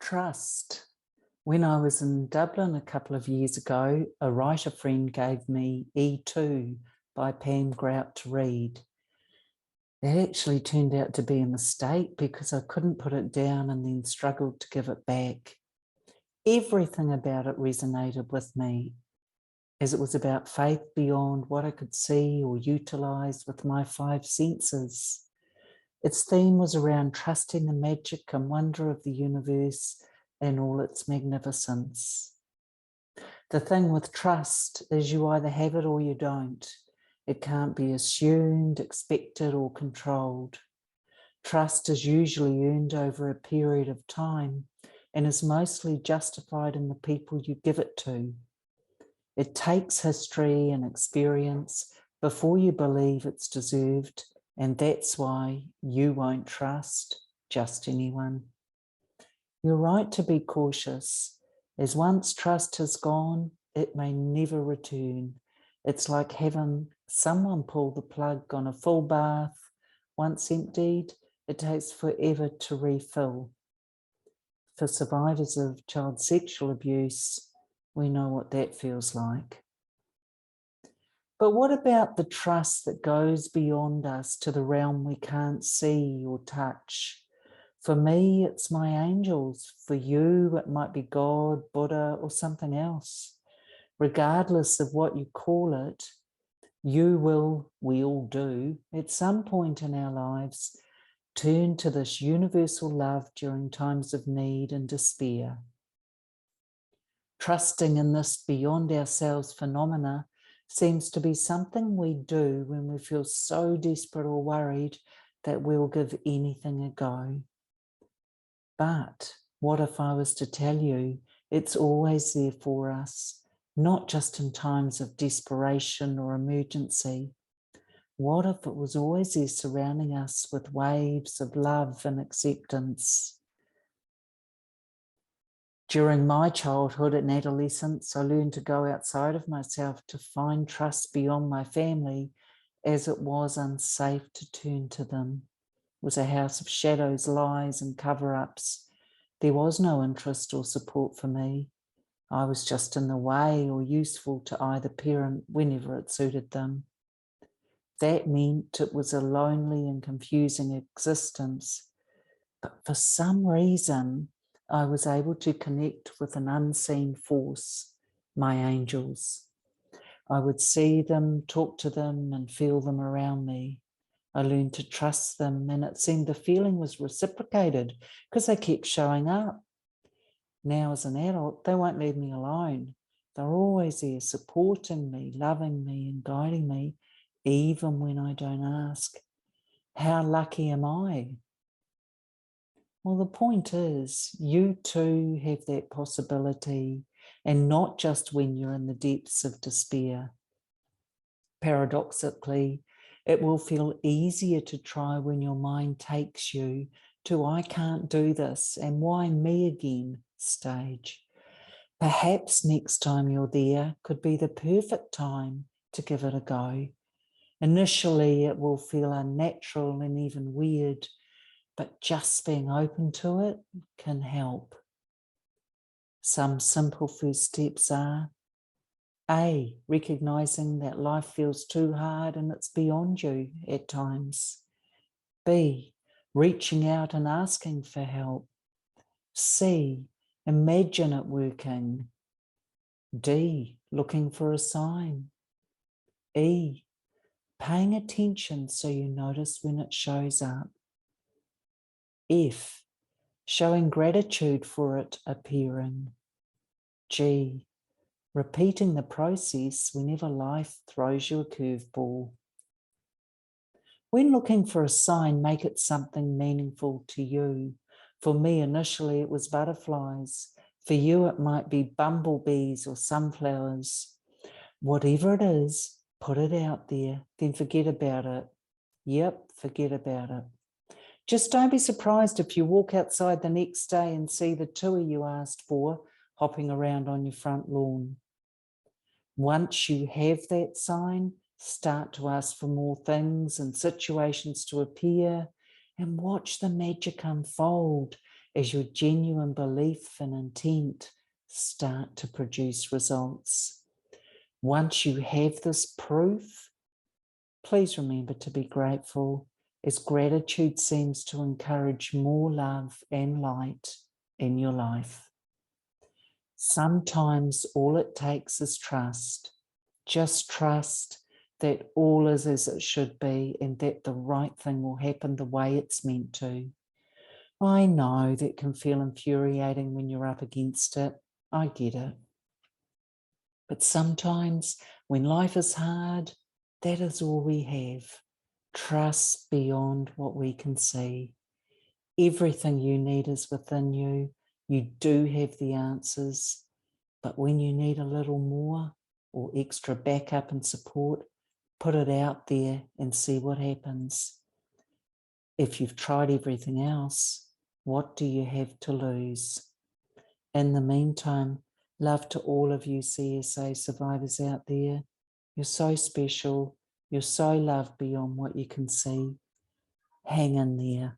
Trust. When I was in Dublin a couple of years ago, a writer friend gave me E2 by Pam Grout to read. It actually turned out to be a mistake because I couldn't put it down and then struggled to give it back. Everything about it resonated with me, as it was about faith beyond what I could see or utilise with my five senses. Its theme was around trusting the magic and wonder of the universe and all its magnificence. The thing with trust is you either have it or you don't. It can't be assumed, expected, or controlled. Trust is usually earned over a period of time and is mostly justified in the people you give it to. It takes history and experience before you believe it's deserved, and that's why you won't trust just anyone. You're right to be cautious, as once trust has gone, it may never return. It's like having someone pull the plug on a full bath. Once emptied, it takes forever to refill. For survivors of child sexual abuse, we know what that feels like. But what about the trust that goes beyond us to the realm we can't see or touch? For me, it's my angels. For you, it might be God, Buddha, or something else. Regardless of what you call it, we all do, at some point in our lives, turn to this universal love during times of need and despair. Trusting in this beyond ourselves phenomena seems to be something we do when we feel so desperate or worried that we'll give anything a go. But what if I was to tell you it's always there for us, not just in times of desperation or emergency? What if it was always there surrounding us with waves of love and acceptance? During my childhood and adolescence, I learned to go outside of myself to find trust beyond my family, as it was unsafe to turn to them. It was a house of shadows, lies, and cover-ups. There was no interest or support for me. I was just in the way or useful to either parent whenever it suited them. That meant it was a lonely and confusing existence. But for some reason, I was able to connect with an unseen force, my angels. I would see them, talk to them, and feel them around me. I learned to trust them, and it seemed the feeling was reciprocated because they kept showing up. Now, as an adult, they won't leave me alone. They're always there, supporting me, loving me, and guiding me, even when I don't ask. How lucky am I? Well, the point is, you too have that possibility, and not just when you're in the depths of despair. Paradoxically, it will feel easier to try when your mind takes you to "I can't do this" and "why me again" stage. Perhaps next time you're there could be the perfect time to give it a go. Initially, it will feel unnatural and even weird, but just being open to it can help. Some simple first steps are: A, recognizing that life feels too hard and it's beyond you at times. B, reaching out and asking for help. C, imagine it working. D, looking for a sign. E, paying attention so you notice when it shows up. F, showing gratitude for it appearing. G, repeating the process whenever life throws you a curveball. When looking for a sign, make it something meaningful to you. For me, initially, it was butterflies. For you, it might be bumblebees or sunflowers. Whatever it is, put it out there, then forget about it. Yep, forget about it. Just don't be surprised if you walk outside the next day and see the tour you asked for hopping around on your front lawn. Once you have that sign, start to ask for more things and situations to appear and watch the magic unfold as your genuine belief and intent start to produce results. Once you have this proof, please remember to be grateful, as gratitude seems to encourage more love and light in your life. Sometimes all it takes is trust. Just trust that all is as it should be and that the right thing will happen the way it's meant to. I know that can feel infuriating when you're up against it. I get it. But sometimes when life is hard, that is all we have. Trust beyond what we can see. Everything you need is within you. You do have the answers. But when you need a little more or extra backup and support, put it out there and see what happens. If you've tried everything else, what do you have to lose? In the meantime, love to all of you CSA survivors out there. You're so special. You're so loved beyond what you can see. Hang in there.